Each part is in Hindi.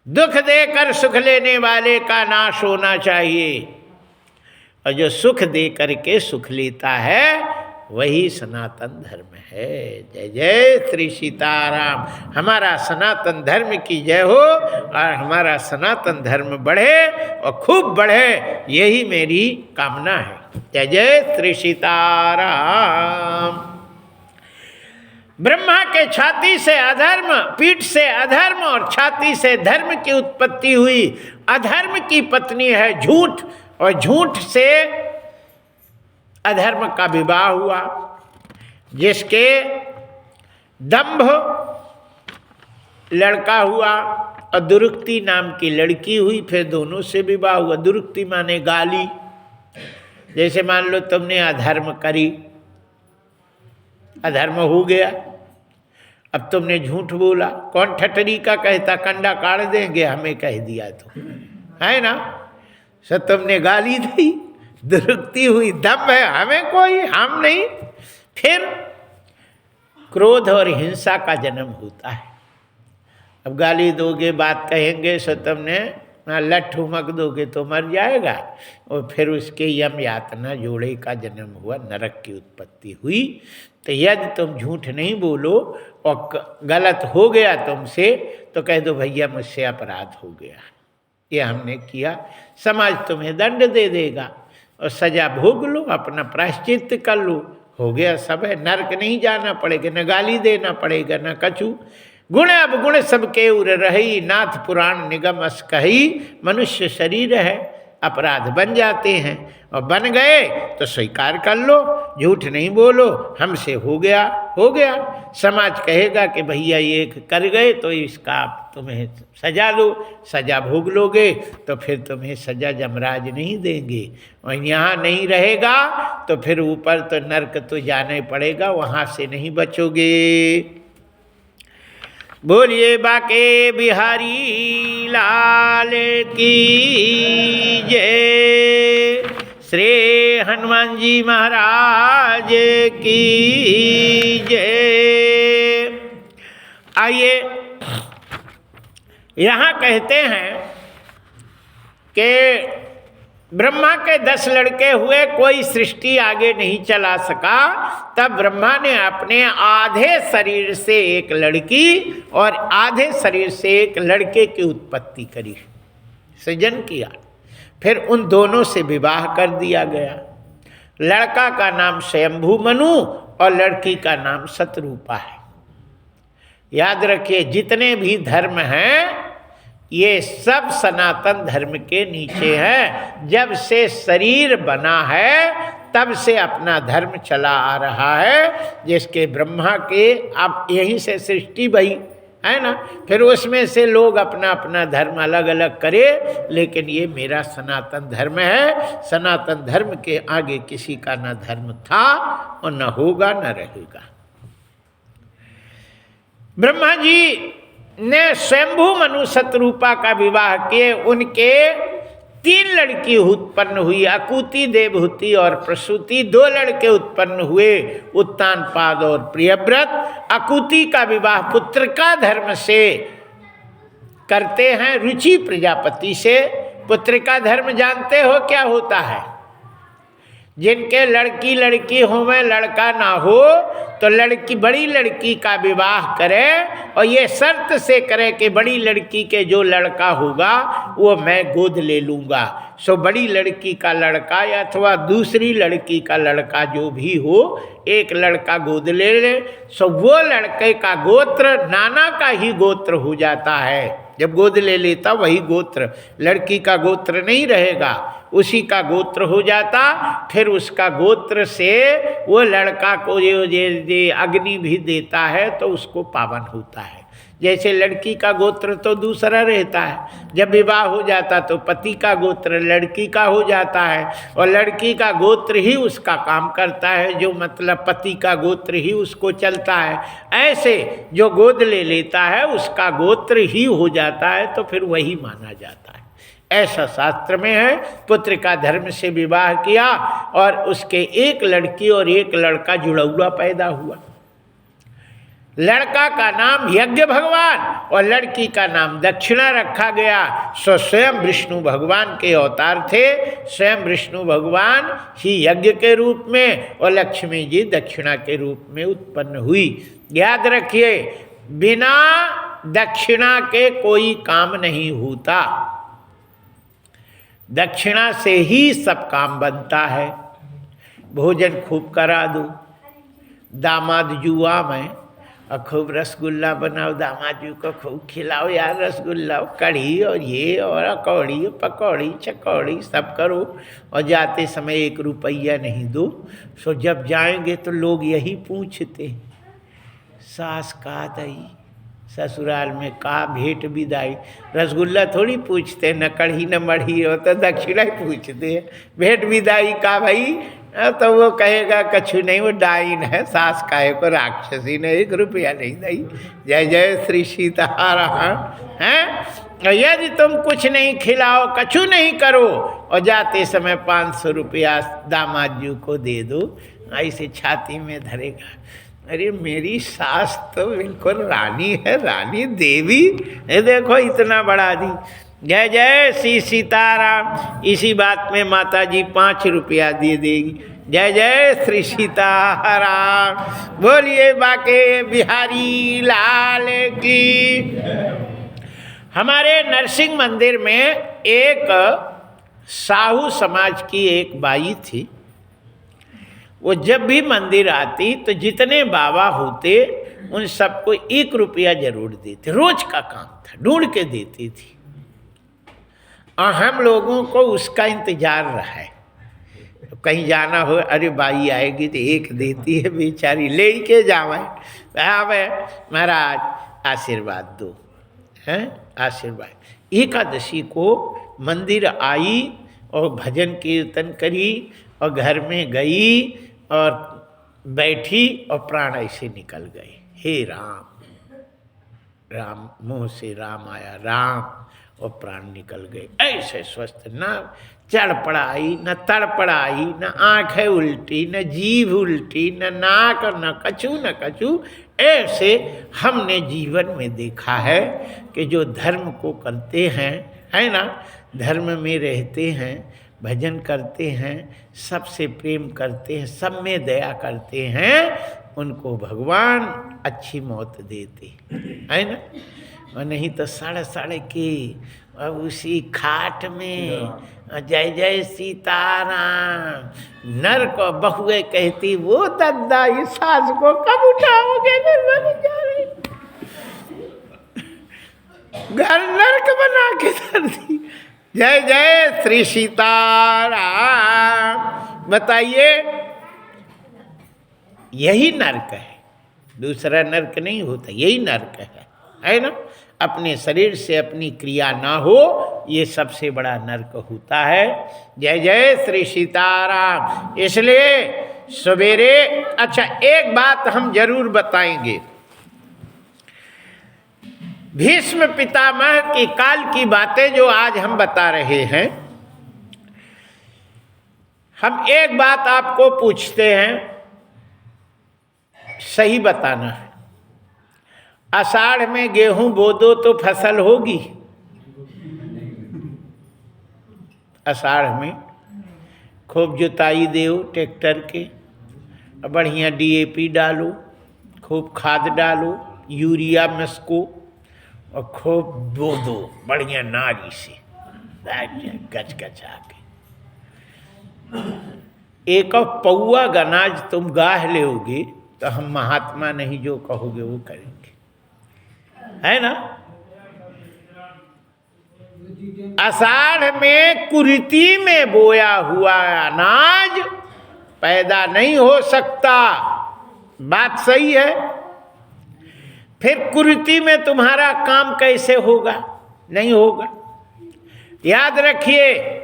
दुख देकर सुख लेने वाले का नाश होना चाहिए, और जो सुख दे करके सुख लेता है वही सनातन धर्म है। जय जय श्री सीताराम। हमारा सनातन धर्म की जय हो, और हमारा सनातन धर्म बढ़े और खूब बढ़े, यही मेरी कामना है। जय जय श्री सीताराम। ब्रह्मा के छाती से अधर्म, पीठ से अधर्म और छाती से धर्म की उत्पत्ति हुई। अधर्म की पत्नी है झूठ, और झूठ से अधर्म का विवाह हुआ। जिसके दंभ लड़का हुआ और दुरुक्ति नाम की लड़की हुई, फिर दोनों से विवाह हुआ। दुरुक्ति माने गाली। जैसे मान लो तुमने अधर्म करी, अधर्म हो गया, अब तुमने झूठ बोला। कौन ठटरी का कहता कंडा काट देंगे, हमें कह दिया तो, है ना। सो तुमने गाली दी, दुरुक्ति हुई, दम है, हमें कोई, हम नहीं। फिर क्रोध और हिंसा का जन्म होता है। अब गाली दोगे, बात कहेंगे, सो तुमने लठ ठुमक दोगे तो मर जाएगा, और फिर उसके यम यातना जोड़े का जन्म हुआ, नरक की उत्पत्ति हुई। तो यदि तुम झूठ नहीं बोलो और गलत हो गया तुमसे, तो कह दो भैया मुझसे अपराध हो गया, ये हमने किया, समाज तुम्हें दंड दे देगा और सजा भोग लो, अपना प्रायश्चित कर लो, हो गया, सब है। नरक नहीं जाना पड़ेगा, न गाली देना पड़ेगा, न कछु। गुण अवगुण सबके उर रही, नाथ पुराण निगम अस कही। मनुष्य शरीर है, अपराध बन जाते हैं, और बन गए तो स्वीकार कर लो, झूठ नहीं बोलो, हमसे हो गया, हो गया। समाज कहेगा कि भैया ये कर गए तो इसका तुम्हें सजा दो, सजा भोग लोगे तो फिर तुम्हें सजा यमराज नहीं देंगे, और यहाँ नहीं रहेगा तो फिर ऊपर तो नरक तो जाना ही पड़ेगा, वहाँ से नहीं बचोगे। बोलिए बाके बिहारी लाल की जय, श्री हनुमान जी महाराज की जय। आइए, यहाँ कहते हैं कि ब्रह्मा के 10 लड़के हुए, कोई सृष्टि आगे नहीं चला सका। तब ब्रह्मा ने अपने आधे शरीर से एक लड़की और आधे शरीर से एक लड़के की उत्पत्ति करी, सृजन किया। फिर उन दोनों से विवाह कर दिया गया। लड़का का नाम स्वयंभू मनु और लड़की का नाम शतरूपा है। याद रखिए, जितने भी धर्म हैं ये सब सनातन धर्म के नीचे हैं। जब से शरीर बना है तब से अपना धर्म चला आ रहा है, जिसके ब्रह्मा के अब यहीं से सृष्टि भई है ना। फिर उसमें से लोग अपना अपना धर्म अलग अलग करे, लेकिन ये मेरा सनातन धर्म है। सनातन धर्म के आगे किसी का न धर्म था और न होगा न रहेगा। ब्रह्मा जी ने स्वयंभू मनु शतरूपा का विवाह किए। उनके 3 लड़की उत्पन्न हुई, अकुति, देवहूति और प्रसूति। 2 लड़के उत्पन्न हुए, उत्तानपाद और प्रियव्रत। अकुति का विवाह पुत्र का धर्म से करते हैं, रुचि प्रजापति से। पुत्र का धर्म जानते हो क्या होता है? जिनके लड़की लड़की हो में लड़का ना हो तो लड़की, बड़ी लड़की का विवाह करे, और ये शर्त से करे कि बड़ी लड़की के जो लड़का होगा वो मैं गोद ले लूँगा। सो बड़ी लड़की का लड़का या अथवा दूसरी लड़की का लड़का जो भी हो, एक लड़का गोद ले ले, सो वो लड़के का गोत्र नाना का ही गोत्र हो जाता है। जब गोद ले लेता वही गोत्र, लड़की का गोत्र नहीं रहेगा, उसी का गोत्र हो जाता। फिर उसका गोत्र से वो लड़का को ये अग्नि भी देता है तो उसको पावन होता है। जैसे लड़की का गोत्र तो दूसरा रहता है, जब विवाह हो जाता तो पति का गोत्र लड़की का हो जाता है, और लड़की का गोत्र ही उसका काम करता है, जो मतलब पति का गोत्र ही उसको चलता है। ऐसे जो गोद ले लेता है उसका गोत्र ही हो जाता है, तो फिर वही माना जाता है। ऐसा शास्त्र में है। पुत्र का धर्म से विवाह किया और उसके एक लड़की और एक लड़का जुड़ौआ पैदा हुआ। लड़का का नाम यज्ञ भगवान और लड़की का नाम दक्षिणा रखा गया। सो स्वयं विष्णु भगवान के अवतार थे। स्वयं विष्णु भगवान ही यज्ञ के रूप में और लक्ष्मी जी दक्षिणा के रूप में उत्पन्न हुई। याद रखिए, बिना दक्षिणा के कोई काम नहीं होता। दक्षिणा से ही सब काम बनता है। भोजन खूब करा दो, दामाद जुआ में, और खूब रसगुल्ला बनाओ, दामाद जी को खूब खिलाओ यार, रसगुल्ला कढ़ी और ये और कौड़ी पकौड़ी चकौड़ी सब करो, और जाते समय 1 रुपया नहीं दो। सो जब जाएंगे तो लोग यही पूछते, सास का दई, ससुराल में का भेंट विदाई। रसगुल्ला थोड़ी पूछते, न कढ़ी न मढ़ी हो तो दक्षिणा ही पूछते हैं। भेंट विदाई का भाई, तो वो कहेगा कछु नहीं, वो डाइन है, सास काहे को राक्षसी ने 1 रुपया नहीं दी। जय जय श्री सीताराम हैं। यदि तुम कुछ नहीं खिलाओ, कछु नहीं करो, और जाते समय 500 रुपया दामाद जी को दे दो, ऐसे छाती में धरेगा, अरे मेरी सास तो बिल्कुल रानी है, रानी देवी, ये देखो इतना बढ़ा दी। जय जय श्री सीताराम। इसी बात में माता जी 5 रुपया दे देगी। जय जय श्री सीताराम। बोलिए बाके बिहारी लाल की। हमारे नरसिंह मंदिर में एक साहू समाज की एक बाई थी। वो जब भी मंदिर आती तो जितने बाबा होते उन सबको 1 रुपया जरूर देते। रोज का काम था, ढूंढ के देती थी, और हम लोगों को उसका इंतजार रहा है। तो कहीं जाना हो, अरे बाई आएगी तो 1 देती है बेचारी, ले के जावे, आवे महाराज आशीर्वाद दो, हैं आशीर्वाद। एकादशी को मंदिर आई और भजन कीर्तन करी और घर में गई और बैठी और प्राण ऐसे निकल गए। हे राम, राम मुंह से राम आया, राम, और प्राण निकल गए। ऐसे स्वस्थ, न चढ़ पड़ाई, न तड़ पड़ाई, न आंखें उल्टी, न जीभ उल्टी, न नाक, न कछु। ऐसे हमने जीवन में देखा है कि जो धर्म को करते हैं, है ना, धर्म में रहते हैं, भजन करते हैं, सबसे प्रेम करते हैं, सब में दया करते हैं, उनको भगवान अच्छी मौत देते है ना। और नहीं तो सड़ के अब उसी खाट में जय जय सीताराम। नर को बहुए कहती, वो दद्दा इस सास को कब उठाओगे, घर नरक बना के धर दी। जय जय श्री सीताराम। बताइए, यही नरक है, दूसरा नरक नहीं होता, यही नरक है ना। अपने शरीर से अपनी क्रिया ना हो, ये सबसे बड़ा नरक होता है। जय जय श्री सीताराम। इसलिए सवेरे, अच्छा एक बात हम जरूर बताएंगे, भीष्म पितामह की काल की बातें जो आज हम बता रहे हैं, हम एक बात आपको पूछते हैं, सही बताना है। आषाढ़ में गेहूं बो दो तो फसल होगी? आषाढ़ में खूब जुताई दो ट्रैक्टर के, बढ़िया DAP डालो, खूब खाद डालो, यूरिया मस्को, और खूब बो दो बढ़िया नारी से गच गचा के। एक पौआ गनाज तुम गाह लोगे तो हम महात्मा नहीं जो कहोगे वो करेंगे, है ना। आषाढ़ में कुरीति में बोया हुआ अनाज पैदा नहीं हो सकता, बात सही है। फिर कुरीति में तुम्हारा काम कैसे होगा? नहीं होगा। याद रखिए,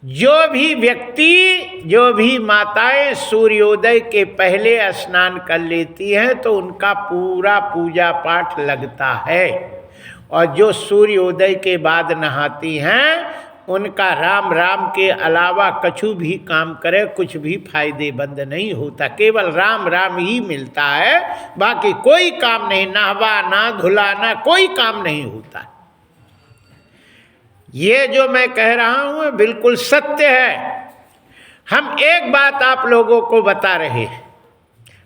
जो भी व्यक्ति, जो भी माताएं सूर्योदय के पहले स्नान कर लेती हैं तो उनका पूरा पूजा पाठ लगता है, और जो सूर्योदय के बाद नहाती हैं उनका राम राम के अलावा कछु भी काम करे कुछ भी फायदेमंद नहीं होता। केवल राम राम ही मिलता है, बाकी कोई काम नहीं, नहवाना धुलाना कोई काम नहीं होता। ये जो मैं कह रहा हूं बिल्कुल सत्य है। हम एक बात आप लोगों को बता रहे,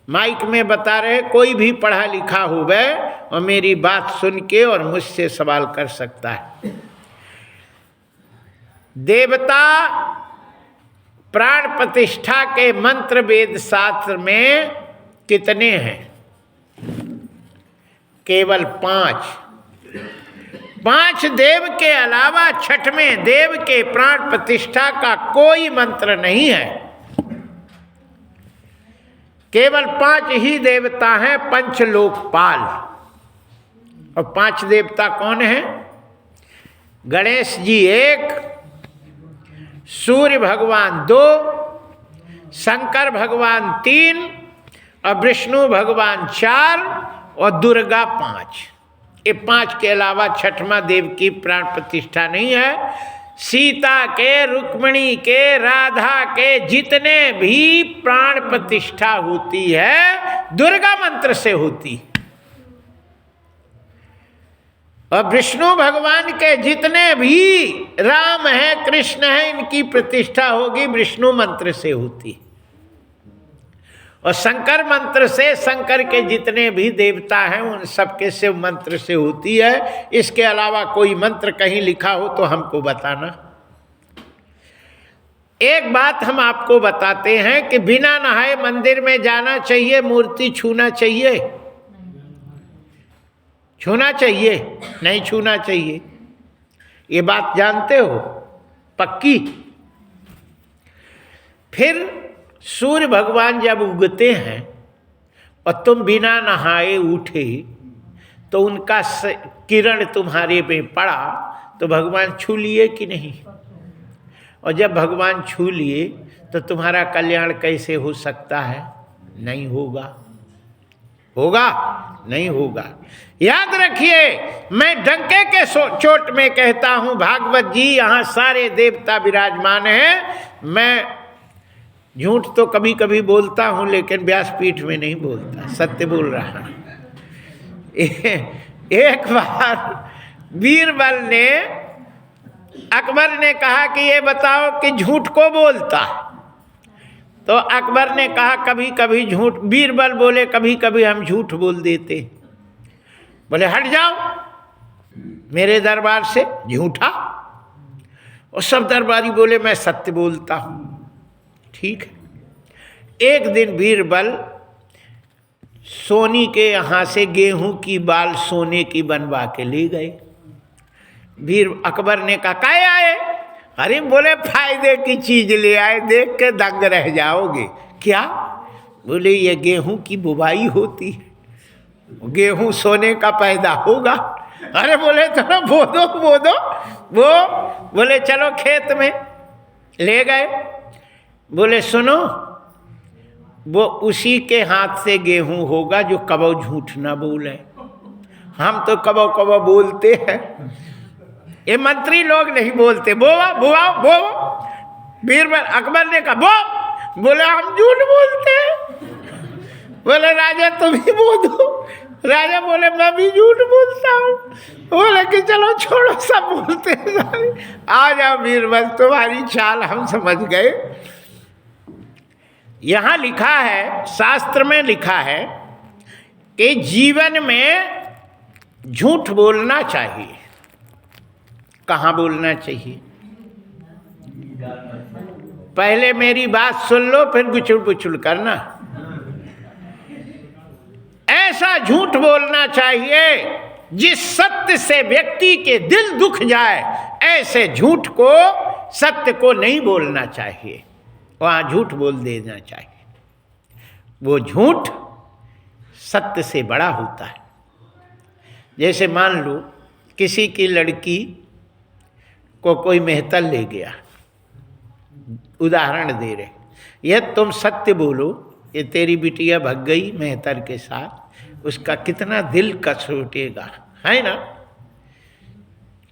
माइक में बता रहे, कोई भी पढ़ा लिखा हुए और मेरी बात सुन के और मुझसे सवाल कर सकता है। देवता प्राण प्रतिष्ठा के मंत्र वेद शास्त्र में कितने हैं? केवल 5। 5 देव के अलावा छठवें देव के प्राण प्रतिष्ठा का कोई मंत्र नहीं है। केवल 5 ही देवता हैं पंचलोकपाल। और 5 देवता कौन हैं? गणेश जी 1, सूर्य भगवान 2, शंकर भगवान 3 और विष्णु भगवान 4 और दुर्गा 5। ये 5 के अलावा छठवां देव की प्राण प्रतिष्ठा नहीं है। सीता के, रुक्मिणी के, राधा के जितने भी प्राण प्रतिष्ठा होती है दुर्गा मंत्र से होती। और विष्णु भगवान के जितने भी राम है कृष्ण है इनकी प्रतिष्ठा होगी विष्णु मंत्र से होती। और शंकर मंत्र से शंकर के जितने भी देवता हैं उन सबके शिव मंत्र से होती है। इसके अलावा कोई मंत्र कहीं लिखा हो तो हमको बताना। एक बात हम आपको बताते हैं कि बिना नहाए मंदिर में जाना चाहिए, मूर्ति छूना चाहिए? छूना चाहिए? नहीं छूना चाहिए। ये बात जानते हो पक्की? फिर सूर्य भगवान जब उगते हैं और तुम बिना नहाए उठे तो उनका किरण तुम्हारे पे पड़ा तो भगवान छू लिए कि नहीं? और जब भगवान छू लिए तो तुम्हारा कल्याण कैसे हो सकता है? नहीं होगा। होगा? नहीं होगा। याद रखिए, मैं डंके के चोट में कहता हूं, भागवत जी यहाँ सारे देवता विराजमान हैं। मैं झूठ तो कभी कभी बोलता हूं लेकिन व्यासपीठ में नहीं बोलता, सत्य बोल रहा हूं। एक बार बीरबल ने, अकबर ने कहा कि ये बताओ कि झूठ को बोलता? तो अकबर ने कहा कभी कभी झूठ। बीरबल बोले कभी कभी हम झूठ बोल देते। बोले हट जाओ मेरे दरबार से झूठा। और सब दरबारी बोले मैं सत्य बोलता हूं। ठीक है। एक दिन बीरबल सोनी के यहाँ से गेहूं की बाल सोने की बनवा के ले गए। अकबर ने कहा काहे आए? अरे बोले फायदे की चीज ले आए, देख के दंग रह जाओगे। क्या? बोले ये गेहूं की बुवाई होती है, गेहूं सोने का पैदा होगा। अरे बोले तो ना बोदो बोदो वो। बोले चलो खेत में ले गए। बोले सुनो, वो उसी के हाथ से गेहूं होगा जो कबो झूठ ना बोले। हम तो कबो कबो बोलते हैं, ये मंत्री लोग नहीं बोलते। बोवा बोवा बो। बीरबल अकबर ने कहा बो। बोले हम झूठ बोलते हैं। बोले राजा तुम ही बोलो। राजा बोले मैं भी झूठ बोलता हूँ। बोले कि चलो छोड़ो सब बोलते हैं। आ जाओ बीरबल, तुम्हारी चाल हम समझ गए। यहाँ लिखा है, शास्त्र में लिखा है कि जीवन में झूठ बोलना चाहिए। कहाँ बोलना चाहिए? पहले मेरी बात सुन लो फिर गुचुड़ पुचुड़ करना। ऐसा झूठ बोलना चाहिए जिस सत्य से व्यक्ति के दिल दुख जाए। ऐसे झूठ को, सत्य को नहीं बोलना चाहिए, वहाँ झूठ बोल देना चाहिए। वो झूठ सत्य से बड़ा होता है। जैसे मान लो किसी की लड़की को कोई मेहतर ले गया, उदाहरण दे रहे, यह तुम सत्य बोलो ये तेरी बिटिया भग गई मेहतर के साथ, उसका कितना दिल कसोटेगा, है ना?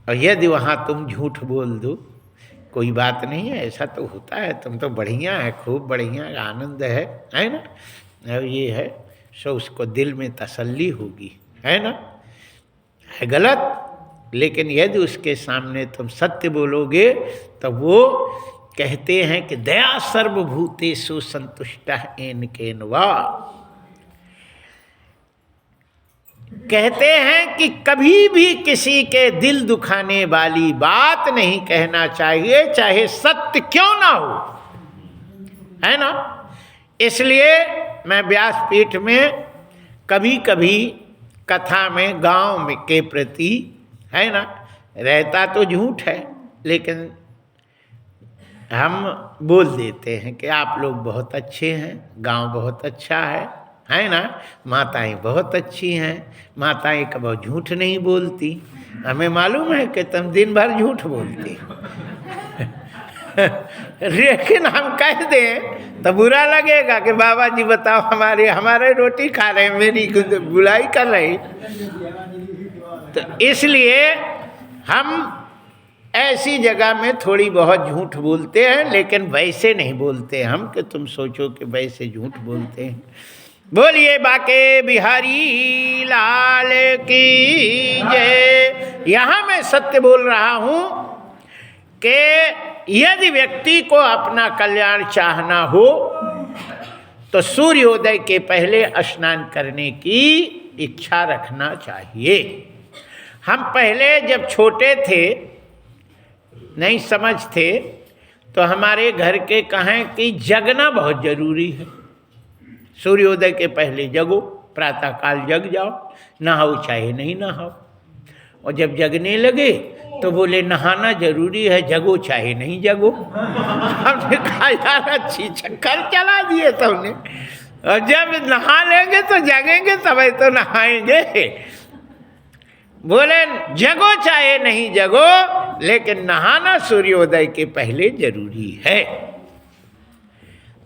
और यदि वहाँ तुम झूठ बोल दो कोई बात नहीं है, ऐसा तो होता है, तुम तो बढ़िया है, खूब बढ़िया, आनंद है ना। अब ये है सो उसको दिल में तसल्ली होगी, है ना। है गलत, लेकिन यदि उसके सामने तुम सत्य बोलोगे तो वो कहते हैं कि दया सर्वभूतेषु संतुष्टः येन केन वा। कहते हैं कि कभी भी किसी के दिल दुखाने वाली बात नहीं कहना चाहिए, चाहे सत्य क्यों ना हो, है ना। इसलिए मैं व्यासपीठ में कभी कभी कथा में गांव में के प्रति, है ना, रहता तो झूठ है, लेकिन हम बोल देते हैं कि आप लोग बहुत अच्छे हैं, गांव बहुत अच्छा है ना, माताएं बहुत अच्छी हैं, माताएं कभी झूठ नहीं बोलती, हमें मालूम है कि तुम दिन भर झूठ बोलती लेकिन हम कह दें तो बुरा लगेगा कि बाबा जी बताओ हमारे रोटी खा रहे हैं, मेरी बुराई कर रहे। तो इसलिए हम ऐसी जगह में थोड़ी बहुत झूठ बोलते हैं, लेकिन वैसे नहीं बोलते हम कि तुम सोचो कि वैसे झूठ बोलते हैं। बोलिए बाके बिहारी लाल की जय। यहाँ मैं सत्य बोल रहा हूँ कि यदि व्यक्ति को अपना कल्याण चाहना हो तो सूर्योदय के पहले स्नान करने की इच्छा रखना चाहिए। हम पहले जब छोटे थे, नहीं समझते, तो हमारे घर के कहें कि जगना बहुत जरूरी है, सूर्योदय के पहले जगो, प्रातःकाल जग जाओ, नहाओ चाहे नहीं नहाओ। और जब जगने लगे तो बोले नहाना जरूरी है, जगो चाहे नहीं जगो। हमने कहा यार अच्छी चक्कर चला दिए तुमने, और जब नहा लेंगे तो जगेंगे तभी तो नहाएंगे। बोले जगो चाहे नहीं जगो, लेकिन नहाना सूर्योदय के पहले जरूरी है।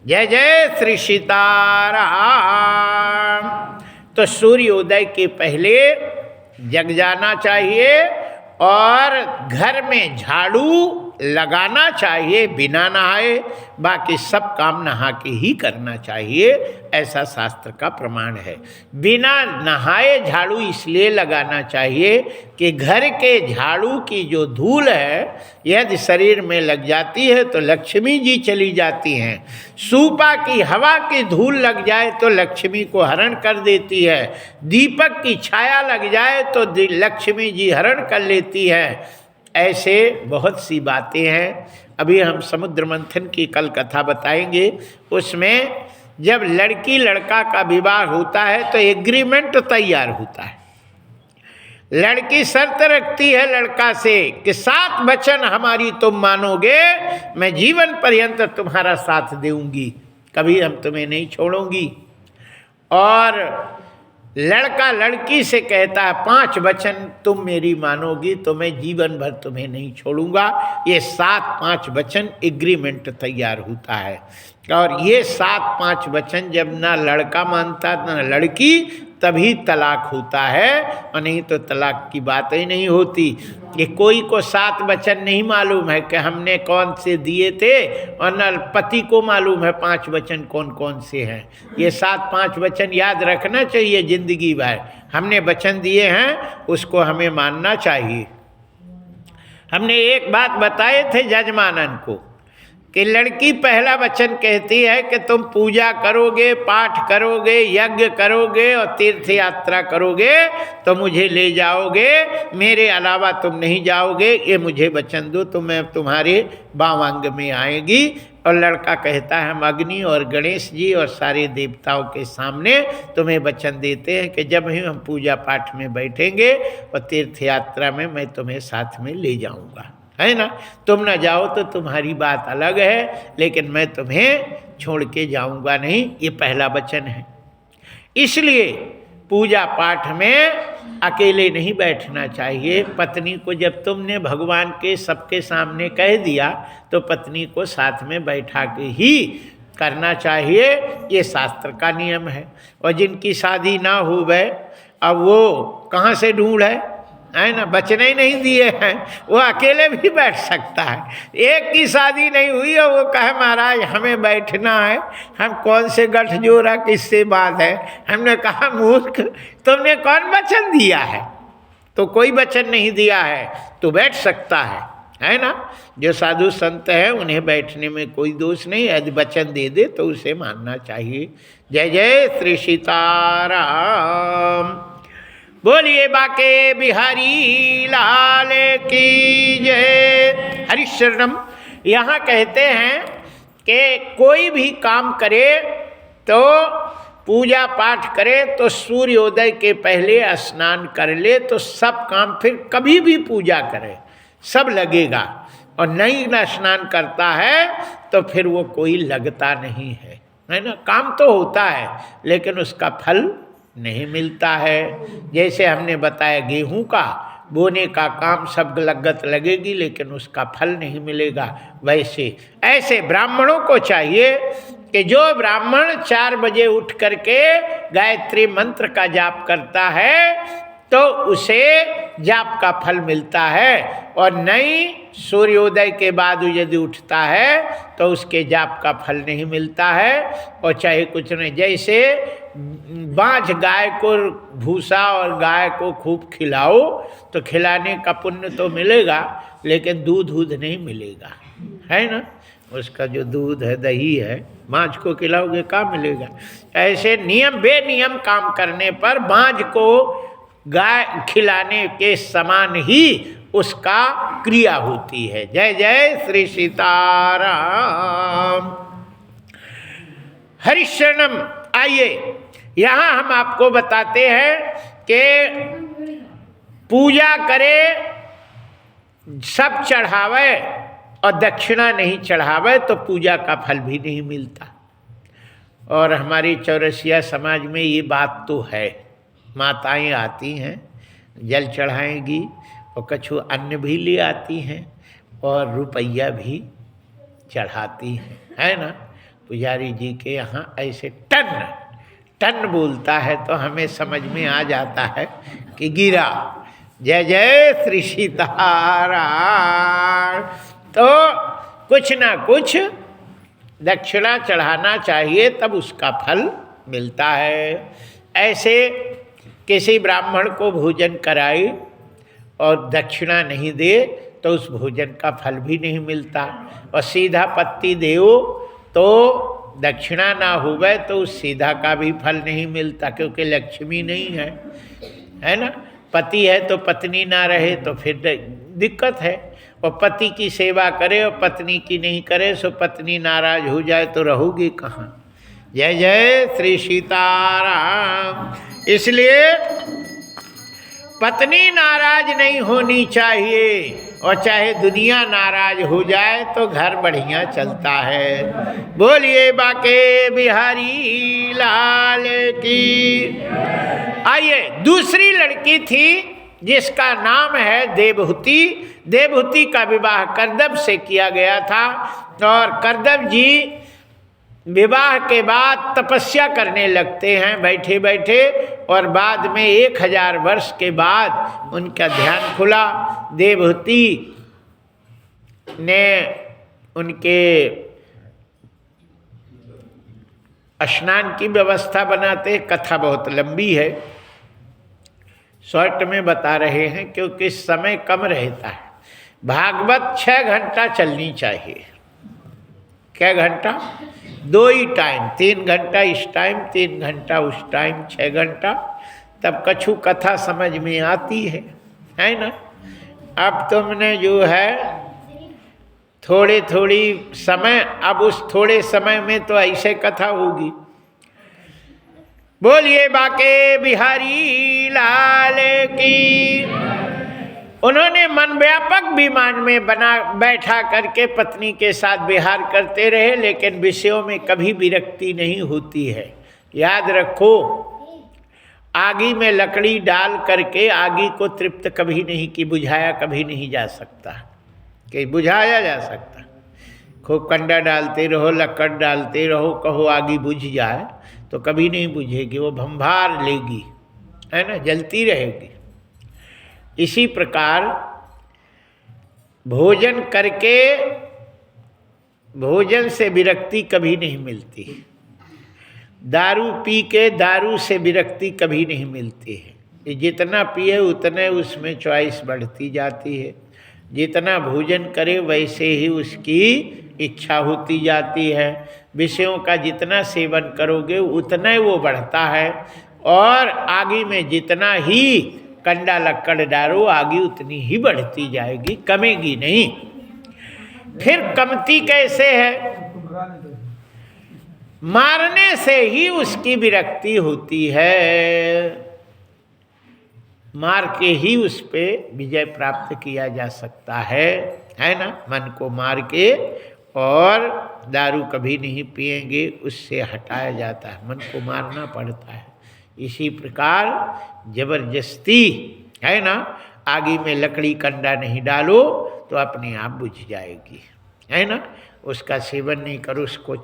जय जय श्री सीताराम। तो सूर्योदय के पहले जग जाना चाहिए और घर में झाड़ू लगाना चाहिए बिना नहाए, बाकी सब काम नहा के ही करना चाहिए, ऐसा शास्त्र का प्रमाण है। बिना नहाए झाड़ू इसलिए लगाना चाहिए कि घर के झाड़ू की जो धूल है यदि शरीर में लग जाती है तो लक्ष्मी जी चली जाती हैं। सूपा की हवा की धूल लग जाए तो लक्ष्मी को हरण कर देती है। दीपक की छाया लग जाए तो लक्ष्मी जी हरण कर लेती है। ऐसे बहुत सी बातें हैं। अभी हम समुद्र मंथन की कल कथा बताएंगे। उसमें जब लड़की लड़का का विवाह होता है तो एग्रीमेंट तैयार होता है। लड़की शर्त रखती है लड़का से कि 7 वचन हमारी तुम मानोगे, मैं जीवन पर्यंत तुम्हारा साथ दूंगी, कभी हम तुम्हें नहीं छोड़ूंगी। और लड़का लड़की से कहता है 5 वचन तुम मेरी मानोगी तो मैं जीवन भर तुम्हें नहीं छोड़ूंगा। ये 7-5 वचन एग्रीमेंट तैयार होता है। और ये 7-5 वचन जब ना लड़का मानता ना लड़की, तभी तलाक होता है, और नहीं तो तलाक की बात ही नहीं होती। कि कोई को 7 वचन नहीं मालूम है कि हमने कौन से दिए थे, और न पति को मालूम है 5 वचन कौन कौन से हैं। ये 7-5 वचन याद रखना चाहिए जिंदगी भर। हमने वचन दिए हैं उसको हमें मानना चाहिए। हमने एक बात बताए थे जजमानन को कि लड़की पहला वचन कहती है कि तुम पूजा करोगे, पाठ करोगे, यज्ञ करोगे और तीर्थ यात्रा करोगे तो मुझे ले जाओगे, मेरे अलावा तुम नहीं जाओगे, ये मुझे वचन दो तो मैं तुम्हारे बावांग में आएगी। और लड़का कहता है हम अग्नि और गणेश जी और सारे देवताओं के सामने तुम्हें वचन देते हैं कि जब ही हम पूजा पाठ में बैठेंगे और तीर्थ यात्रा में मैं तुम्हें साथ में ले जाऊंगा, है ना। तुम ना जाओ तो तुम्हारी बात अलग है, लेकिन मैं तुम्हें छोड़ के जाऊंगा नहीं, ये पहला वचन है। इसलिए पूजा पाठ में अकेले नहीं बैठना चाहिए। पत्नी को जब तुमने भगवान के सबके सामने कह दिया तो पत्नी को साथ में बैठा के ही करना चाहिए, ये शास्त्र का नियम है। और जिनकी शादी ना हो गए अब वो कहाँ से ढूंढ है ना, बचने ही नहीं दिए हैं। वो अकेले भी बैठ सकता है। एक की शादी नहीं हुई और वो कहे महाराज हमें बैठना है, हम कौन से गठजोड़ा किससे बात है। हमने कहा मूर्ख, तुमने कौन वचन दिया है? तो कोई वचन नहीं दिया है, तो बैठ सकता है ना। जो साधु संत है उन्हें बैठने में कोई दोष नहीं, यदि वचन दे दे तो उसे मानना चाहिए। जय जय श्री सीताराम। बोलिए बाके बिहारी लाल की जय। हरिशरणम। यहाँ कहते हैं कि कोई भी काम करे तो पूजा पाठ करे तो सूर्योदय के पहले स्नान कर ले, तो सब काम, फिर कभी भी पूजा करे सब लगेगा। और नहीं ना स्नान करता है तो फिर वो कोई लगता नहीं है ना। काम तो होता है लेकिन उसका फल नहीं मिलता है। जैसे हमने बताया गेहूं का बोने का काम सब लगत लगेगी लेकिन उसका फल नहीं मिलेगा। वैसे ऐसे ब्राह्मणों को चाहिए कि जो ब्राह्मण 4 बजे उठ करके गायत्री मंत्र का जाप करता है तो उसे जाप का फल मिलता है, और नहीं सूर्योदय के बाद यदि उठता है तो उसके जाप का फल नहीं मिलता है। और चाहे कुछ नहीं, जैसे बाँझ गाय को भूसा और गाय को खूब खिलाओ तो खिलाने का पुण्य तो मिलेगा लेकिन दूध नहीं मिलेगा, है ना। उसका जो दूध है दही है, बाँझ को खिलाओगे क्या मिलेगा। ऐसे नियम बेनियम काम करने पर बाँझ को गाय खिलाने के समान ही उसका क्रिया होती है। जय जय श्री सीताराम। हरिशरणम। आइए यहाँ हम आपको बताते हैं कि पूजा करे सब चढ़ावे और दक्षिणा नहीं चढ़ावे तो पूजा का फल भी नहीं मिलता। और हमारी चौरसिया समाज में ये बात तो है। माताएं आती हैं जल चढ़ाएंगी और कछु अन्न भी ले आती हैं और रुपया भी चढ़ाती हैं, है ना। पुजारी जी के यहाँ ऐसे टन बोलता है तो हमें समझ में आ जाता है कि गिरा। जय जय श्री सीताराम। तो कुछ ना कुछ दक्षिणा चढ़ाना चाहिए तब उसका फल मिलता है। ऐसे किसी ब्राह्मण को भोजन कराए और दक्षिणा नहीं दे तो उस भोजन का फल भी नहीं मिलता। और सीधा पत्ती देओ तो दक्षिणा ना हुए तो उस सीधा का भी फल नहीं मिलता, क्योंकि लक्ष्मी नहीं है ना। पति है तो पत्नी ना रहे तो फिर दिक्कत है। और पति की सेवा करे और पत्नी की नहीं करे सो पत्नी नाराज हो जाए तो रहोगी कहाँ। जय जय श्री सीताराम। इसलिए पत्नी नाराज नहीं होनी चाहिए, और चाहे दुनिया नाराज हो जाए तो घर बढ़िया चलता है। बोलिए बाके बिहारी लाल की। आइए दूसरी लड़की थी जिसका नाम है देवहूति। देवहूति का विवाह करदम से किया गया था और करदम जी विवाह के बाद तपस्या करने लगते हैं बैठे बैठे, और बाद में 1000 वर्ष के बाद उनका ध्यान खुला। देवहूति ने उनके स्नान की व्यवस्था बनाते, कथा बहुत लंबी है, शॉर्ट में बता रहे हैं क्योंकि समय कम रहता है। भागवत 6 घंटा चलनी चाहिए। क्या घंटा? 2 ही टाइम, 3 घंटा इस टाइम 3 घंटा उस टाइम, 6 घंटा, तब कछु कथा समझ में आती है ना। अब तुमने जो है थोड़ी समय, अब उस थोड़े समय में तो ऐसे कथा होगी। बोलिए बाके बिहारी लाल की। उन्होंने मन व्यापक विमान में बैठा करके पत्नी के साथ विहार करते रहे, लेकिन विषयों में कभी विरक्ति नहीं होती है। याद रखो, आगी में लकड़ी डाल करके आगी को तृप्त कभी नहीं की, बुझाया कभी नहीं जा सकता, कि बुझाया जा सकता। खूब कंडा डालते रहो, लकड़ डालते रहो, कहो आगी बुझ जाए तो कभी नहीं बुझेगी, वो भंभार लेगी, है ना, जलती रहेगी। इसी प्रकार भोजन करके भोजन से विरक्ति कभी नहीं मिलती, दारू पी के दारू से विरक्ति कभी नहीं मिलती है। ये जितना पिए उतने उसमें चॉइस बढ़ती जाती है, जितना भोजन करे वैसे ही उसकी इच्छा होती जाती है। विषयों का जितना सेवन करोगे उतना ही वो बढ़ता है, और आगे में जितना ही कंडा लक्कड़ डालो आगे उतनी ही बढ़ती जाएगी, कमेगी नहीं। फिर कमती कैसे है? मारने से ही उसकी विरक्ति होती है, मार के ही उस पे विजय प्राप्त किया जा सकता है ना। मन को मार के, और दारू कभी नहीं पिएंगे उससे हटाया जाता है, मन को मारना पड़ता है। इसी प्रकार जबरदस्ती है ना, आगे में लकड़ी कंडा नहीं डालो तो अपने आप बुझ जाएगी, है ना। उसका सेवन नहीं करो, उसको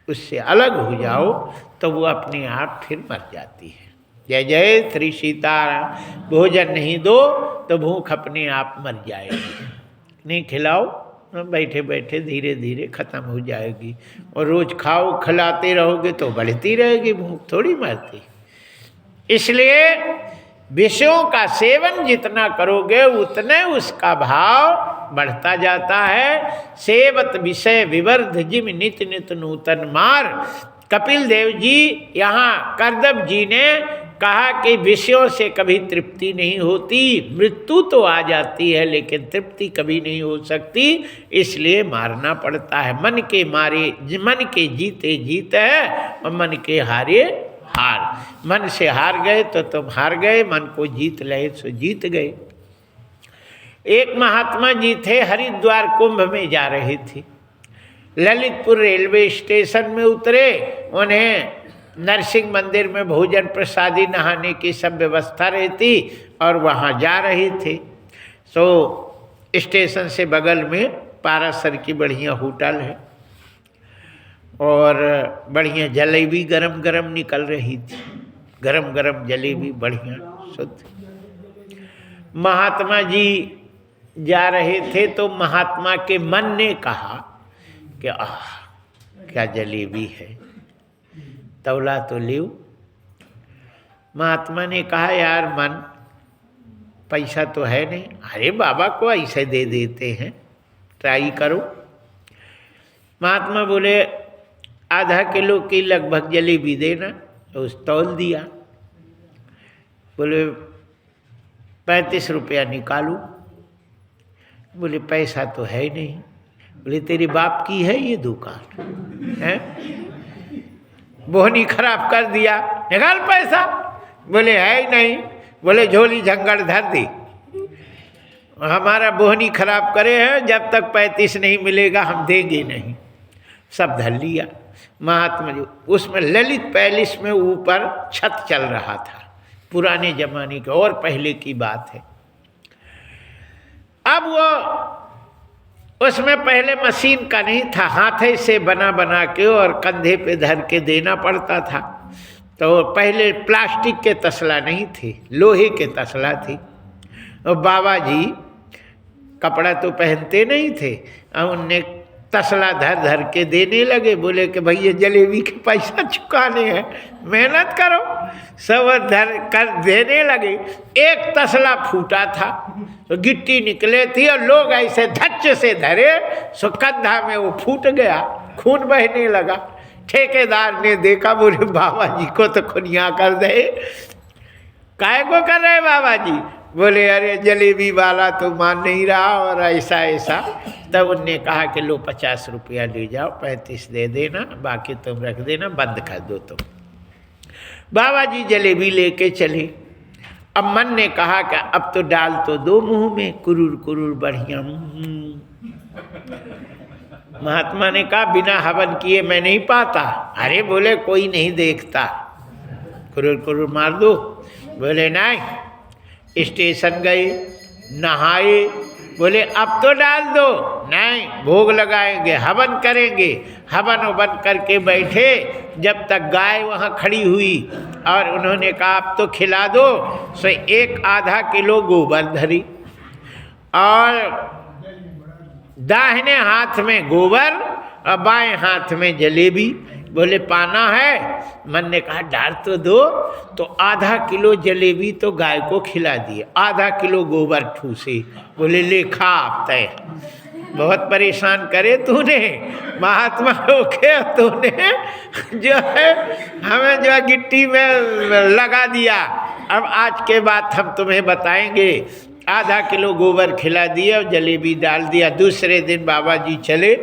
उससे अलग हो जाओ तो वो अपने आप फिर मर जाती है। जय जय श्री सीताराम। भोजन नहीं दो तो भूख अपने आप मर जाएगी, नहीं खिलाओ बैठे बैठे धीरे धीरे खत्म हो जाएगी, और रोज खाओ खिलाते रहोगे तो बढ़ती रहेगी भूख, थोड़ी मरती। इसलिए विषयों का सेवन जितना करोगे उतने उसका भाव बढ़ता जाता है। सेवत विषय विवर्ध जिम नित नित नूतन मार। कपिल देव जी यहाँ करदम जी ने कहा कि विषयों से कभी तृप्ति नहीं होती, मृत्यु तो आ जाती है लेकिन तृप्ति कभी नहीं हो सकती, इसलिए मारना पड़ता है। मन के मारे मन के जीते जीत है, और मन के हारे हार। मन से हार गए तो तुम हार गए, मन को जीत ले तो जीत गए। एक महात्मा जी थे, हरिद्वार कुंभ में जा रहे थे, ललितपुर रेलवे स्टेशन में उतरे। उन्हें नरसिंह मंदिर में भोजन प्रसादी नहाने की सब व्यवस्था रहती, और वहाँ जा रहे थे। तो स्टेशन से बगल में पारासर की बढ़िया होटल है, और बढ़िया जलेबी गरम गरम निकल रही थी, गरम गरम जलेबी बढ़िया शुद्ध। महात्मा जी जा रहे थे तो महात्मा के मन ने कहा कि आह क्या जलेबी है, तौला तो लियो। महात्मा ने कहा यार मन, पैसा तो है नहीं। अरे बाबा को ऐसे दे देते हैं, ट्राई करो। महात्मा बोले आधा किलो की लगभग जलेबी देना, तो उस तौल दिया। बोले 35 रुपया निकालू। बोले पैसा तो है ही नहीं। बोले तेरे बाप की है ये दुकान है, बोहनी खराब कर दिया, निकाल पैसा। बोले है ही नहीं। बोले झोली झंगड़ धर दी, हमारा बोहनी खराब करे हैं, जब तक 35 नहीं मिलेगा हम देंगे नहीं। सब धर लिया। महात्मा जी उसमें ललित पैलेस में ऊपर छत चल रहा था, पुराने जमाने के और पहले की बात है। अब वो उसमें पहले मशीन का नहीं था, हाथे से बना बना के और कंधे पे धर के देना पड़ता था। तो पहले प्लास्टिक के तसला नहीं थे, लोहे के तसला थी। और बाबा जी कपड़ा तो पहनते नहीं थे, और उनने तसला धर धर के देने लगे। बोले कि भैया जलेबी के पैसा चुकाने हैं, मेहनत करो। सब धर कर देने लगे। एक तसला फूटा था तो गिट्टी निकले थी, और लोग ऐसे धच्च से धरे सो कंधा में वो फूट गया, खून बहने लगा। ठेकेदार ने देखा, बोले बाबा जी को तो खुनिया कर दे। काहे को कर रहे बाबा जी? बोले अरे जलेबी वाला तो मान नहीं रहा, और ऐसा ऐसा। तब उनने कहा कि लो 50 रुपया ले जाओ, 35 दे देना, बाकी तुम रख देना, बंद कर दो तुम। बाबा जी जलेबी लेके चले। अब मन ने कहा कि अब तो डाल तो दो मुंह में, कुरूर कुरूर बढ़िया। महात्मा ने कहा बिना हवन किए मैं नहीं पाता। अरे बोले कोई नहीं देखता, कुरूर कुरूर मार दो। बोले नहीं। स्टेशन गए, नहाए। बोले अब तो डाल दो। नहीं, भोग लगाएंगे, हवन करेंगे। हवन ववन करके बैठे, जब तक गाय वहाँ खड़ी हुई और उन्होंने कहा आप तो खिला दो। सो एक आधा किलो गोबर धरी और दाहिने हाथ में गोबर और बाएं हाथ में जलेबी। बोले पाना है? मन ने कहा डाल तो दो। तो आधा किलो जलेबी तो गाय को खिला दिए, आधा किलो गोबर ठूसे। बोले ले खा आप तय। बहुत परेशान करे तूने महात्मा होके, तूने जो है हमें जो है गिट्टी में लगा दिया। अब आज के बाद हम तुम्हें बताएंगे। आधा किलो गोबर खिला दिया और जलेबी डाल दिया। दूसरे दिन बाबा जी चले।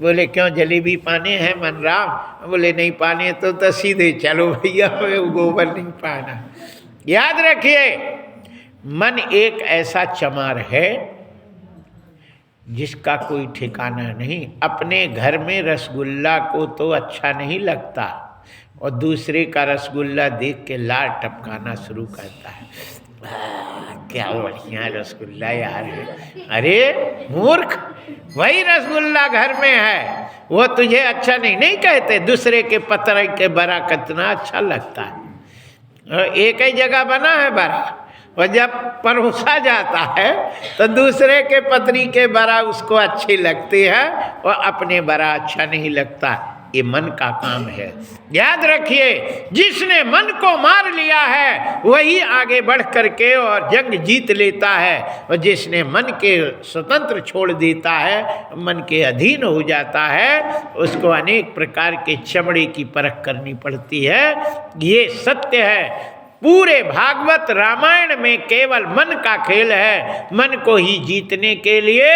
बोले क्यों जलेबी पाने हैं मनराम? बोले नहीं पाने तो सीधे चलो भैया, गोबर नहीं पाना। याद रखिए मन एक ऐसा चमार है जिसका कोई ठिकाना नहीं। अपने घर में रसगुल्ला को तो अच्छा नहीं लगता और दूसरे का रसगुल्ला देख के लार टपकाना शुरू करता है। क्या बढ़िया रसगुल्ला यार है। अरे मूर्ख, वही रसगुल्ला घर में है, वो तुझे अच्छा नहीं कहते। दूसरे के पत्र के बरा कितना अच्छा लगता है। एक ही जगह बना है बरा, और जब परोसा जाता है तो दूसरे के पत्री के बरा उसको अच्छे लगते हैं और अपने बरा अच्छा नहीं लगता। ये मन का काम है। याद रखिए जिसने मन को मार लिया है वही आगे बढ़ करके और जंग जीत लेता है, और जिसने मन के स्वतंत्र छोड़ देता है, मन के अधीन हो जाता है, उसको अनेक प्रकार के चमड़े की परख करनी पड़ती है। ये सत्य है। पूरे भागवत रामायण में केवल मन का खेल है। मन को ही जीतने के लिए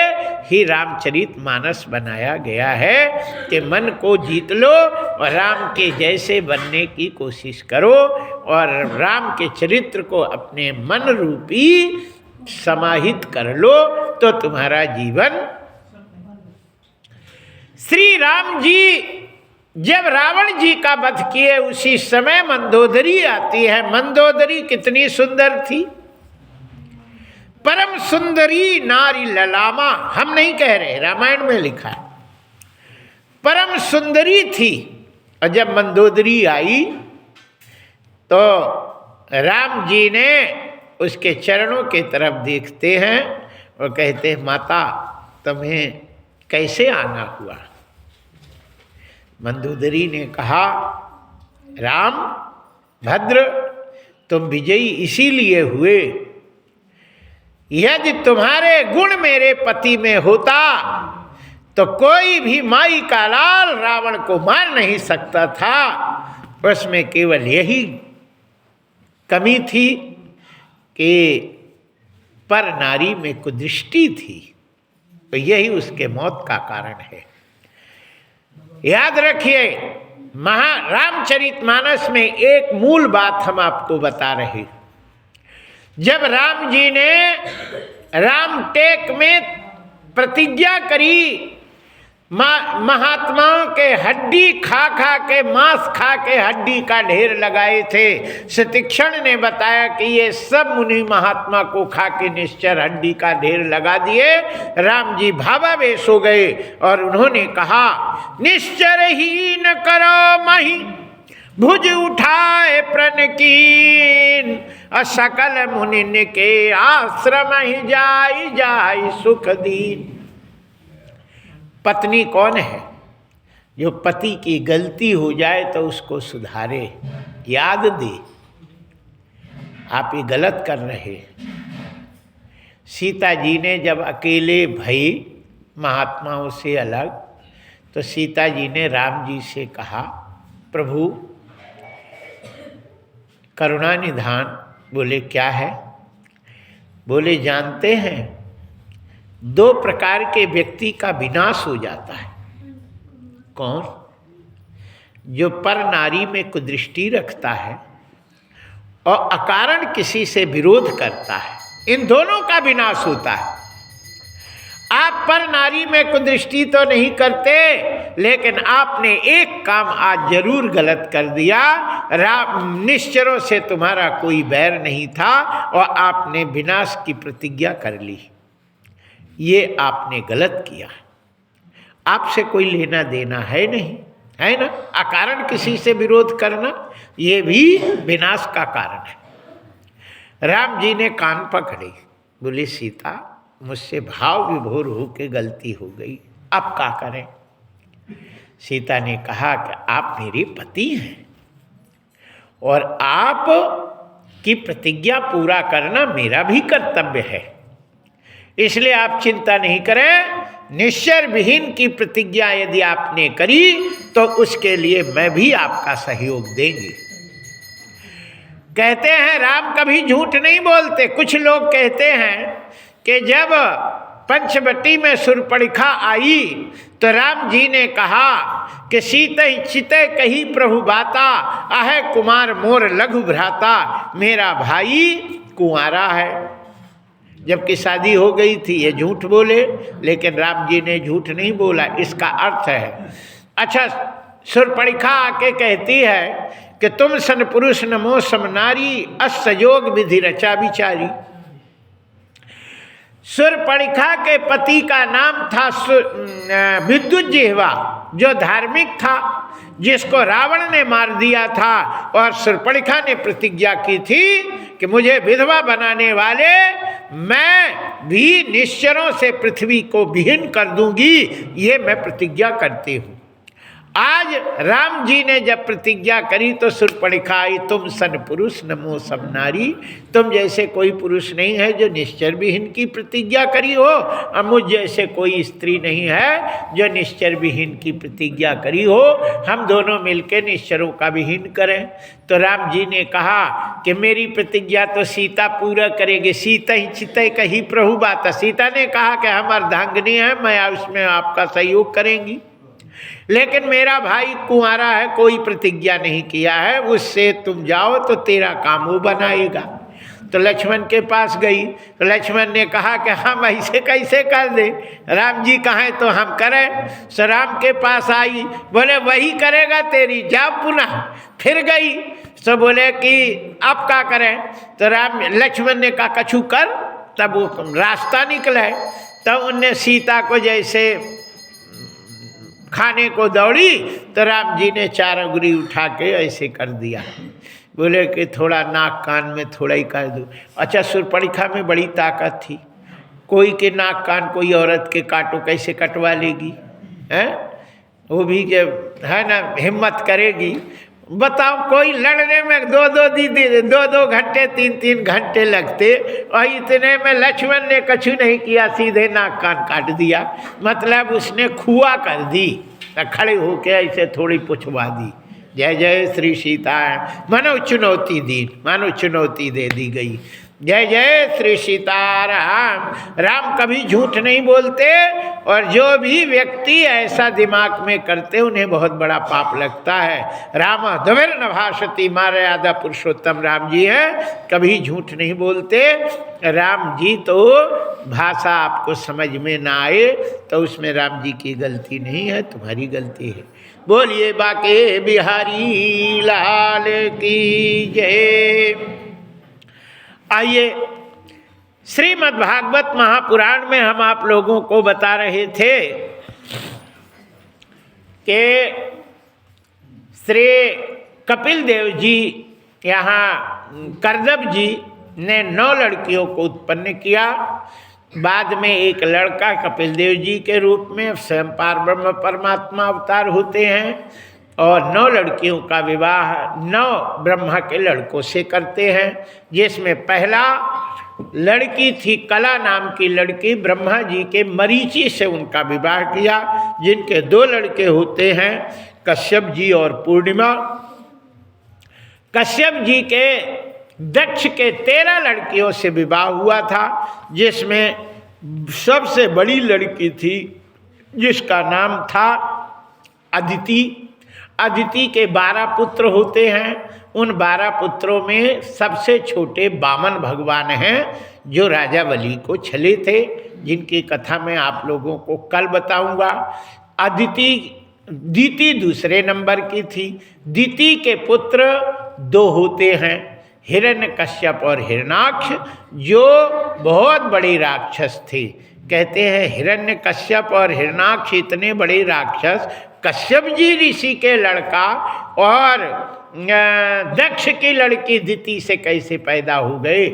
ही रामचरितमानस बनाया गया है कि मन को जीत लो और राम के जैसे बनने की कोशिश करो और राम के चरित्र को अपने मन रूपी समाहित कर लो तो तुम्हारा जीवन। श्री राम जी जब रावण जी का वध किए उसी समय मंदोदरी आती है। मंदोदरी कितनी सुंदर थी, परम सुंदरी नारी ललामा। हम नहीं कह रहे, रामायण में लिखा है परम सुंदरी थी। और जब मंदोदरी आई तो राम जी ने उसके चरणों के तरफ देखते हैं और कहते हैं माता तुम्हें कैसे आना हुआ? मंदोदरी ने कहा राम भद्र तुम विजयी इसीलिए हुए, यदि तुम्हारे गुण मेरे पति में होता तो कोई भी माई का लाल रावण को मार नहीं सकता था। उसमें केवल यही कमी थी कि पर नारी में कुदृष्टि थी, तो यही उसके मौत का कारण है। याद रखिए रामचरितमानस में एक मूल बात हम आपको बता रहे। जब राम जी ने रामटेक में प्रतिज्ञा करी, महात्माओं के हड्डी खा खा के मांस खा के हड्डी का ढेर लगाए थे। सतीक्षण ने बताया कि ये सब मुनि महात्मा को खा के निश्चर हड्डी का ढेर लगा दिए। राम जी भावावेश हो गए और उन्होंने कहा निश्चर ही न करो मही भुज उठाए प्रण कीन, असकल मुनि के आश्रम ही जाई जाई सुख दीन। पत्नी कौन है? जो पति की गलती हो जाए तो उसको सुधारे, याद दे आप ये गलत कर रहे। सीता जी ने जब अकेले भई महात्माओं से अलग, तो सीता जी ने राम जी से कहा प्रभु करुणा निधान। बोले क्या है? बोले जानते हैं दो प्रकार के व्यक्ति का विनाश हो जाता है। कौन? जो पर नारी में कुदृष्टि रखता है और अकारण किसी से विरोध करता है, इन दोनों का विनाश होता है। आप पर नारी में कुदृष्टि तो नहीं करते, लेकिन आपने एक काम आज जरूर गलत कर दिया। निश्चरों से तुम्हारा कोई बैर नहीं था और आपने विनाश की प्रतिज्ञा कर ली। ये आपने गलत किया। आपसे कोई लेना देना है नहीं, है ना? अकारण किसी से विरोध करना ये भी विनाश का कारण है। राम जी ने कान पकड़े, बोले सीता मुझसे भाव विभोर होकर गलती हो गई, अब क्या करें। सीता ने कहा कि आप मेरे पति हैं और आप की प्रतिज्ञा पूरा करना मेरा भी कर्तव्य है, इसलिए आप चिंता नहीं करें। निश्चर विहीन की प्रतिज्ञा यदि आपने करी तो उसके लिए मैं भी आपका सहयोग देंगी। कहते हैं राम कभी झूठ नहीं बोलते। कुछ लोग कहते हैं कि जब पंचवटी में शूर्पणखा आई तो राम जी ने कहा कि सीतहि चितै कही प्रभु बाता, आहे कुमार मोर लघु भ्राता, मेरा भाई कुंवारा है। जबकि शादी हो गई थी, ये झूठ बोले, लेकिन राम जी ने झूठ नहीं बोला। इसका अर्थ है, अच्छा शूर्पणखा आके कहती है कि तुम सन पुरुष नमो सम नारी, असयोग विधि रचा विचारी। शूर्पणखा के पति का नाम था विद्युज्जिह्वा, जो धार्मिक था, जिसको रावण ने मार दिया था। और शूर्पणखा ने प्रतिज्ञा की थी कि मुझे विधवा बनाने वाले मैं भी निश्चरों से पृथ्वी को विहीन कर दूंगी, ये मैं प्रतिज्ञा करती हूँ। आज राम जी ने जब प्रतिज्ञा करी तो शूर्पणखा आई, तुम सन पुरुष नमो सब नारी, तुम जैसे कोई पुरुष नहीं है जो निश्चर विहीन की प्रतिज्ञा करी हो, और मुझ जैसे कोई स्त्री नहीं है जो निश्चर विहीन की प्रतिज्ञा करी हो। हम दोनों मिलकर निश्चरों का विहीन करें। तो राम जी ने कहा कि मेरी प्रतिज्ञा तो सीता पूरा करेगी। सीता ही चितै कही प्रभु बाता, सीता ने कहा कि हम अर्धांगिनी हैं, मैं उसमें आपका सहयोग करेंगी, लेकिन मेरा भाई कुंवारा है, कोई प्रतिज्ञा नहीं किया है, उससे तुम जाओ तो तेरा काम वो बनाएगा। तो लक्ष्मण के पास गई तो लक्ष्मण ने कहा कि हम ऐसे कैसे कर दे, राम जी कहें तो हम करें। सो राम के पास आई, बोले वही करेगा तेरी, जा पुनः। फिर गई तो बोले कि अब क्या करें। तो लक्ष्मण ने कहा कछु कर। तब वो रास्ता निकले, तब उनने सीता को जैसे खाने को दौड़ी तो राम जी ने 4 अंगुली उठा के ऐसे कर दिया, बोले कि थोड़ा नाक कान में थोड़ा ही कर दूँ। अच्छा शूर्पणखा में बड़ी ताकत थी, कोई के नाक कान कोई औरत के काटो कैसे कटवा लेगी, हैं? वो भी जब है ना हिम्मत करेगी। बताओ कोई लड़ने में 2 घंटे 3 घंटे लगते, और इतने में लक्ष्मण ने कछु नहीं किया, सीधे नाक कान काट दिया। मतलब उसने खुआ कर दी, खड़े होके ऐसे थोड़ी पुछवा दी। जय जय श्री सीता, मानो चुनौती दे दी गई। जय जय श्री सीताराम। राम कभी झूठ नहीं बोलते, और जो भी व्यक्ति ऐसा दिमाग में करते उन्हें बहुत बड़ा पाप लगता है। राम द्विर न भाषति मर्यादा पुरुषोत्तम राम जी हैं, कभी झूठ नहीं बोलते। राम जी तो भाषा आपको समझ में ना आए तो उसमें राम जी की गलती नहीं है, तुम्हारी गलती है। बोलिए बाके बिहारी लाल की जय। आइए श्रीमद् भागवत महापुराण में हम आप लोगों को बता रहे थे कि श्री कपिल देव जी यहाँ करदम जी ने 9 लड़कियों को उत्पन्न किया। बाद में एक लड़का कपिल देव जी के रूप में स्वयं पार ब्रह्म परमात्मा अवतार होते हैं, और 9 लड़कियों का विवाह 9 ब्रह्मा के लड़कों से करते हैं। जिसमें पहला लड़की थी कला नाम की लड़की, ब्रह्मा जी के मरीचि से उनका विवाह किया, जिनके 2 लड़के होते हैं कश्यप जी और पूर्णिमा। कश्यप जी के दक्ष के 13 लड़कियों से विवाह हुआ था, जिसमें सबसे बड़ी लड़की थी जिसका नाम था अदिति। अदिति के 12 पुत्र होते हैं। उन 12 पुत्रों में सबसे छोटे वामन भगवान हैं, जो राजा बलि को छले थे, जिनकी कथा मैं आप लोगों को कल बताऊंगा। दीति दूसरे नंबर की थी। दीति के पुत्र 2 होते हैं, हिरण्यकश्यप और हिरणाक्ष, जो बहुत बड़े राक्षस थे। कहते हैं हिरण्यकश्यप और हिरणाक्ष इतने बड़े राक्षस, कश्यप जी ऋषि के लड़का और दक्ष की लड़की दिति से कैसे पैदा हो गए,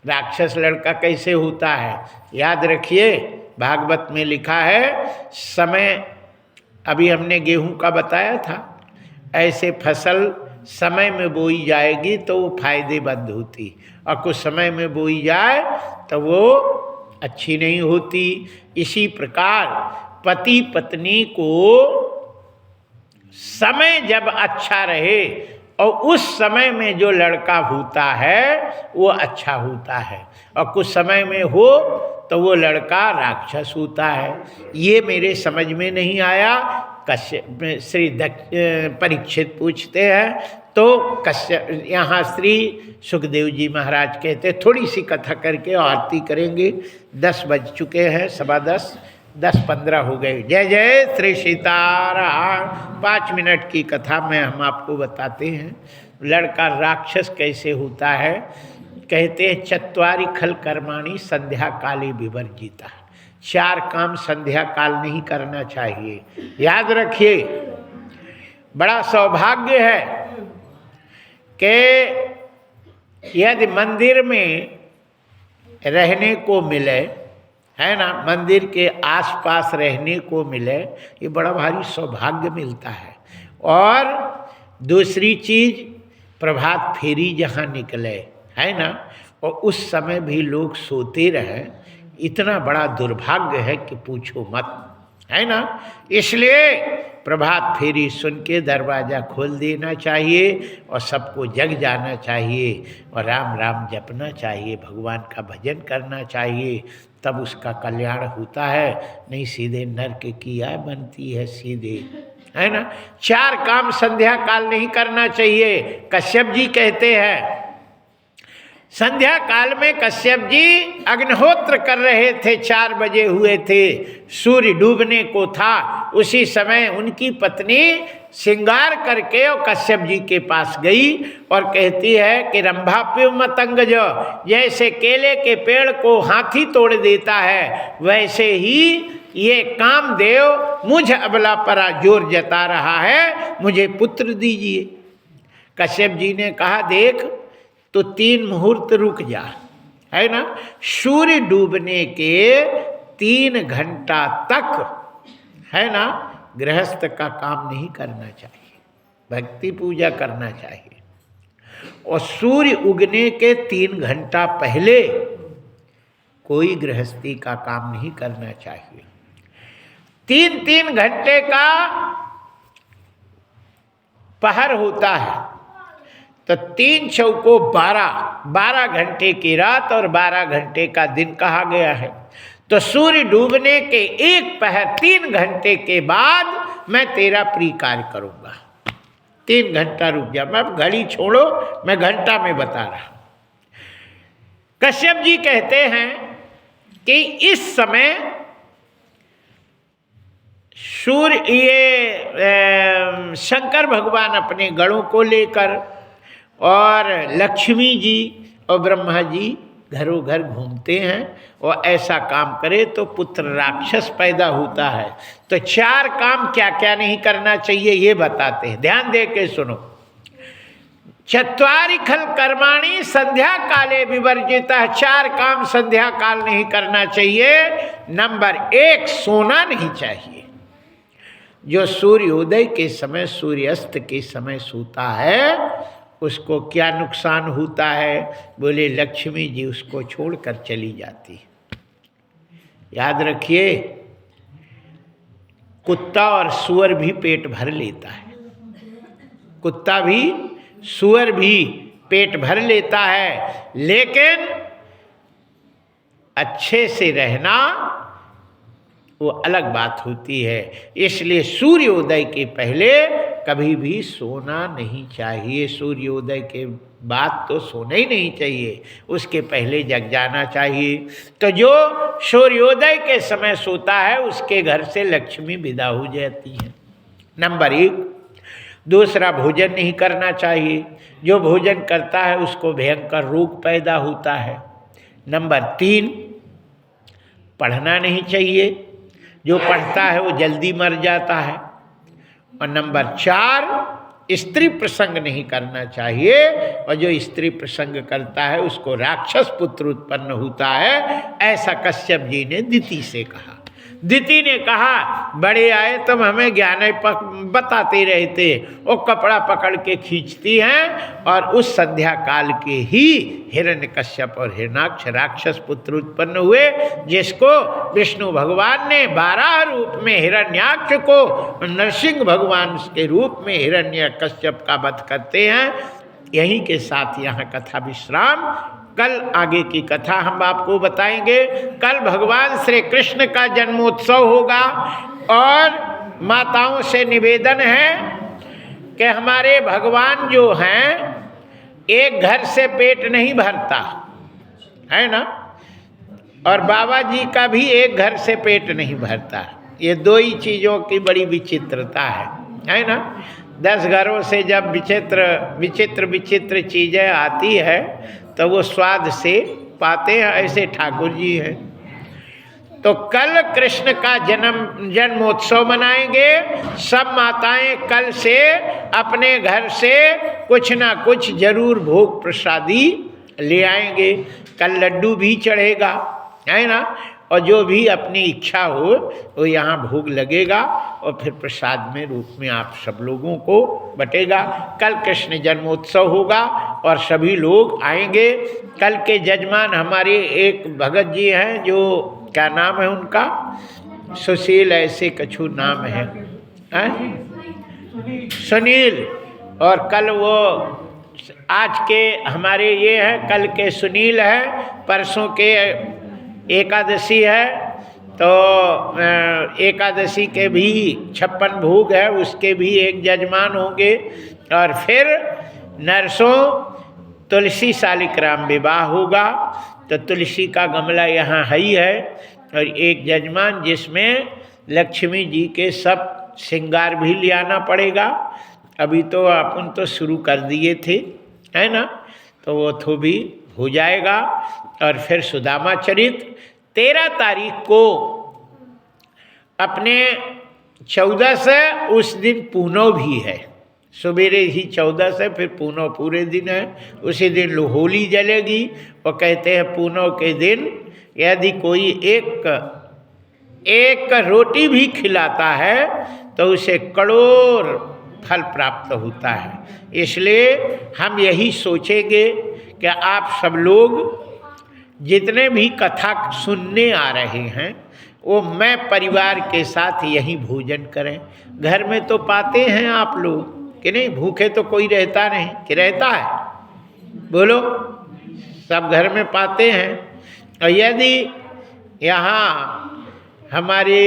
राक्षस लड़का कैसे होता है। याद रखिए, भागवत में लिखा है समय, अभी हमने गेहूं का बताया था, ऐसे फसल समय में बोई जाएगी तो वो फायदेमंद होती, और कुछ समय में बोई जाए तो वो अच्छी नहीं होती। इसी प्रकार पति पत्नी को समय जब अच्छा रहे और उस समय में जो लड़का होता है वो अच्छा होता है, और कुछ समय में हो तो वो लड़का राक्षस होता है। ये मेरे समझ में नहीं आया। कश्यप श्री परीक्षित पूछते हैं तो कश्यप, यहाँ श्री सुखदेव जी महाराज कहते थोड़ी सी कथा करके आरती करेंगे। 10 बज चुके हैं, 10:15, 10:15 हो गए। जय जय श्री सीताराम। 5 मिनट की कथा में हम आपको बताते हैं लड़का राक्षस कैसे होता है। कहते हैं 4 खल कर्माणि संध्या काले विवर्जिता, 4 काम संध्या काल नहीं करना चाहिए। याद रखिए, बड़ा सौभाग्य है कि यदि मंदिर में रहने को मिले, है ना, मंदिर के आसपास रहने को मिले, ये बड़ा भारी सौभाग्य मिलता है। और दूसरी चीज, प्रभात फेरी जहाँ निकले, है ना, और उस समय भी लोग सोते रहे, इतना बड़ा दुर्भाग्य है कि पूछो मत, है ना। इसलिए प्रभात फेरी सुन के दरवाज़ा खोल देना चाहिए और सबको जग जाना चाहिए और राम राम जपना चाहिए, भगवान का भजन करना चाहिए, तब उसका कल्याण होता है। नहीं सीधे नरक की आय बनती है सीधे, है ना। 4 काम संध्या काल नहीं करना चाहिए। कश्यप जी कहते हैं, संध्या काल में कश्यप जी अग्निहोत्र कर रहे थे, 4 बजे हुए थे, सूर्य डूबने को था। उसी समय उनकी पत्नी श्रृंगार करके और कश्यप जी के पास गई और कहती है कि रंभाप्यु मतंगज, जैसे केले के पेड़ को हाथी तोड़ देता है वैसे ही ये कामदेव मुझ अबला पर जोर जता रहा है, मुझे पुत्र दीजिए। कश्यप जी ने कहा देख तो 3 मुहूर्त रुक जा, है ना। सूर्य डूबने के 3 घंटा तक, है ना, गृहस्थ का काम नहीं करना चाहिए, भक्ति पूजा करना चाहिए। और सूर्य उगने के 3 घंटा पहले कोई गृहस्थी का काम नहीं करना चाहिए। 3-3 घंटे का पहर होता है, तो 3 चौको 12 घंटे की रात और 12 घंटे का दिन कहा गया है। तो सूर्य डूबने के 1 पहर 3 घंटे के बाद मैं तेरा प्रिय कार्य करूँगा। 3 घंटा रुक जा, मैं घड़ी छोड़ो, मैं घंटा में बता रहा हूँ। कश्यप जी कहते हैं कि इस समय सूर्य, ये शंकर भगवान अपने गणों को लेकर और लक्ष्मी जी और ब्रह्मा जी घरों घर घूमते हैं, और ऐसा काम करे तो पुत्र राक्षस पैदा होता है। तो 4 काम क्या क्या नहीं करना चाहिए ये बताते हैं, ध्यान दे के सुनो। 4 खल कर्माणि संध्या काले विवर्जिता, 4 काम संध्या काल नहीं करना चाहिए। नंबर 1, सोना नहीं चाहिए। जो सूर्योदय के समय सूर्यास्त के समय सोता है उसको क्या नुकसान होता है? बोले लक्ष्मी जी उसको छोड़कर चली जाती है। याद रखिए, कुत्ता और सूअर भी पेट भर लेता है, कुत्ता भी सूअर भी पेट भर लेता है, लेकिन अच्छे से रहना वो अलग बात होती है। इसलिए सूर्योदय के पहले कभी भी सोना नहीं चाहिए, सूर्योदय के बाद तो सोना ही नहीं चाहिए, उसके पहले जग जाना चाहिए। तो जो सूर्योदय के समय सोता है उसके घर से लक्ष्मी विदा हो जाती है। नंबर 1। दूसरा, भोजन नहीं करना चाहिए, जो भोजन करता है उसको भयंकर रोग पैदा होता है। नंबर 3, पढ़ना नहीं चाहिए, जो पढ़ता है वो जल्दी मर जाता है। और नंबर 4, स्त्री प्रसंग नहीं करना चाहिए, और जो स्त्री प्रसंग करता है उसको राक्षस पुत्र उत्पन्न होता है, ऐसा कश्यप जी ने दिति से कहा। दिति ने कहा, बड़े आए तुम हमें ज्ञान बताते रहते, वो कपड़ा पकड़ के खींचती हैं, और उस संध्या काल के ही हिरण्यकश्यप और हिरण्याक्ष राक्षस पुत्र उत्पन्न हुए, जिसको विष्णु भगवान ने 12 रूप में हिरण्याक्ष को नरसिंह भगवान के रूप में हिरण्यकश्यप का वध करते हैं। यहीं के साथ यहाँ कथा विश्राम। कल आगे की कथा हम आपको बताएंगे। कल भगवान श्री कृष्ण का जन्मोत्सव होगा, और माताओं से निवेदन है कि हमारे भगवान जो हैं, एक घर से पेट नहीं भरता है ना, और बाबा जी का भी एक घर से पेट नहीं भरता। ये दो ही चीज़ों की बड़ी विचित्रता है ना। 10 घरों से जब विचित्र चीज़ें आती है तो वो स्वाद से पाते हैं, ऐसे ठाकुर जी हैं। तो कल कृष्ण का जन्मोत्सव मनाएंगे। सब माताएं कल से अपने घर से कुछ ना कुछ जरूर भोग प्रसादी ले आएंगे। कल लड्डू भी चढ़ेगा, है ना, और जो भी अपनी इच्छा हो वो यहाँ भोग लगेगा, और फिर प्रसाद में रूप में आप सब लोगों को बटेगा। कल कृष्ण जन्मोत्सव होगा और सभी लोग आएंगे। कल के जजमान हमारे एक भगत जी हैं, जो क्या नाम है उनका, सुशील ऐसे कछु नाम है, सुनील। और कल वो आज के हमारे ये हैं, कल के सुनील है, परसों के एकादशी है, तो एकादशी के भी 56 भोग है, उसके भी एक जजमान होंगे। और फिर नरसों तुलसी शालिग्राम विवाह होगा, तो तुलसी का गमला यहाँ है ही है, और एक जजमान जिसमें लक्ष्मी जी के सब श्रृंगार भी ले आना पड़ेगा। अभी तो अपन तो शुरू कर दिए थे, है ना, तो वो तो भी हो जाएगा। और फिर सुदामा चरित्र 13 तारीख को अपने 14 से उस दिन पूनो भी है, सवेरे ही 14 से फिर पूनो पूरे दिन है। उसी दिन होली जलेगी। वो कहते हैं पूनो के दिन यदि कोई एक रोटी भी खिलाता है तो उसे करोड़ फल प्राप्त होता है। इसलिए हम यही सोचेंगे कि आप सब लोग जितने भी कथा सुनने आ रहे हैं वो मैं परिवार के साथ यही भोजन करें। घर में तो पाते हैं आप लोग कि नहीं, भूखे तो कोई रहता नहीं, कि रहता है, बोलो, सब घर में पाते हैं। और यदि यहाँ हमारे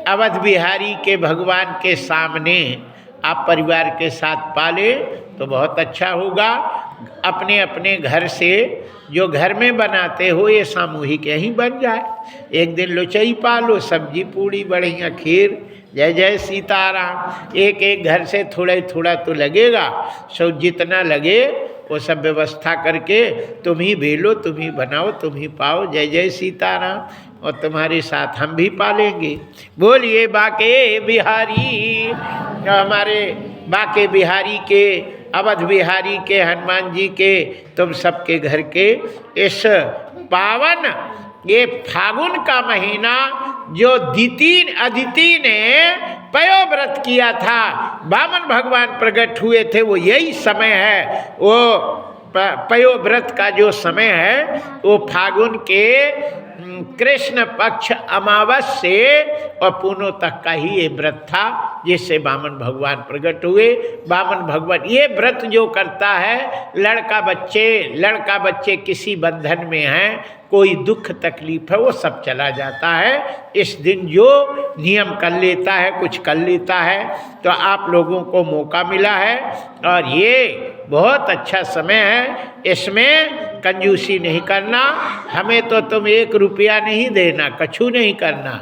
अवध बिहारी के भगवान के सामने आप परिवार के साथ पाले तो बहुत अच्छा होगा। अपने अपने घर से जो घर में बनाते हो ये सामूहिक यहीं बन जाए। एक दिन लुचई पालो, सब्जी पूड़ी बढ़िया खीर, जय जय सीताराम। एक एक घर से थोड़ा थोड़ा तो लगेगा, सो जितना लगे वो सब व्यवस्था करके तुम ही बेलो, तुम ही बनाओ, तुम ही पाओ। जय जय सीताराम। और तुम्हारे साथ हम भी पालेंगे। बोलिए बाके बिहारी, हमारे बाके बिहारी के, अवध बिहारी के, हनुमान जी के, तुम सबके घर के इस पावन ये फागुन का महीना जो अदिति ने पयोव्रत किया था, वामन भगवान प्रकट हुए थे, वो यही समय है। वो पयोव्रत का जो समय है वो फागुन के कृष्ण पक्ष अमावस से और पूर्णों तक का ही ये व्रत था, जिससे वामन भगवान प्रकट हुए। वामन भगवान ये व्रत जो करता है, लड़का बच्चे किसी बंधन में हैं, कोई दुख तकलीफ है, वो सब चला जाता है। इस दिन जो नियम कर लेता है, कुछ कर लेता है, तो आप लोगों को मौका मिला है और ये बहुत अच्छा समय है। इसमें कंजूसी नहीं करना, हमें तो तुम 1 रुपया नहीं देना, कछु नहीं करना,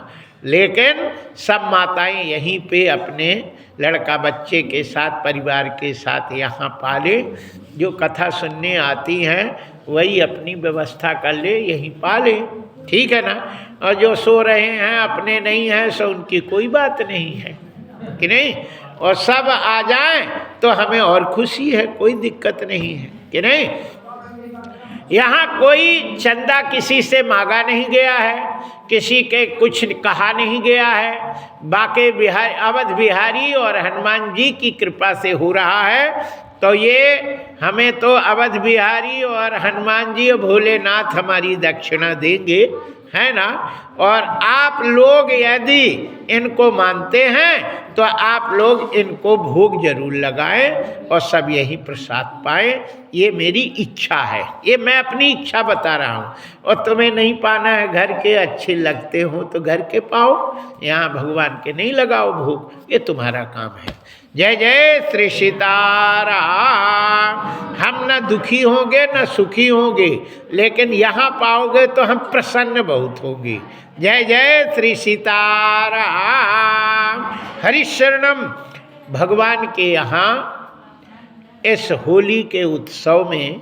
लेकिन सब माताएं यहीं पे अपने लड़का बच्चे के साथ, परिवार के साथ यहाँ पाले। जो कथा सुनने आती हैं वही अपनी व्यवस्था कर ले, यहीं पाले, ठीक है ना। और जो सो रहे हैं अपने नहीं हैं, सो उनकी कोई बात नहीं है कि नहीं। और सब आ जाएं तो हमें और खुशी है, कोई दिक्कत नहीं है कि नहीं। यहाँ कोई चंदा किसी से मांगा नहीं गया है, किसी के कुछ कहा नहीं गया है। बाके बिहारी, अवध बिहारी और हनुमान जी की कृपा से हो रहा है। तो ये हमें तो अवध बिहारी और हनुमान जी और भोलेनाथ हमारी दक्षिणा देंगे, है ना। और आप लोग यदि इनको मानते हैं तो आप लोग इनको भोग जरूर लगाएं और सब यही प्रसाद पाएं। ये मेरी इच्छा है, ये मैं अपनी इच्छा बता रहा हूँ। और तुम्हें नहीं पाना है, घर के अच्छे लगते हो तो घर के पाओ, यहाँ भगवान के नहीं लगाओ भोग, ये तुम्हारा काम है। जय जय श्री सीताराम। हम न दुखी होंगे न सुखी होंगे, लेकिन यहाँ पाओगे तो हम प्रसन्न बहुत होंगे। जय जय श्री सीताराम। हरिशरणम। भगवान के यहाँ इस होली के उत्सव में,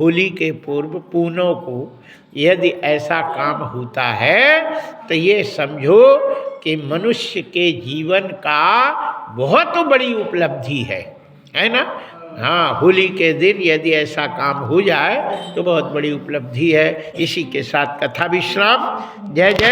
होली के पूर्व पूनों को यदि ऐसा काम होता है तो ये समझो कि मनुष्य के जीवन का बहुत बड़ी उपलब्धि है ना। हाँ, होली के दिन यदि ऐसा काम हो जाए तो बहुत बड़ी उपलब्धि है। इसी के साथ कथा विश्राम। जय जय।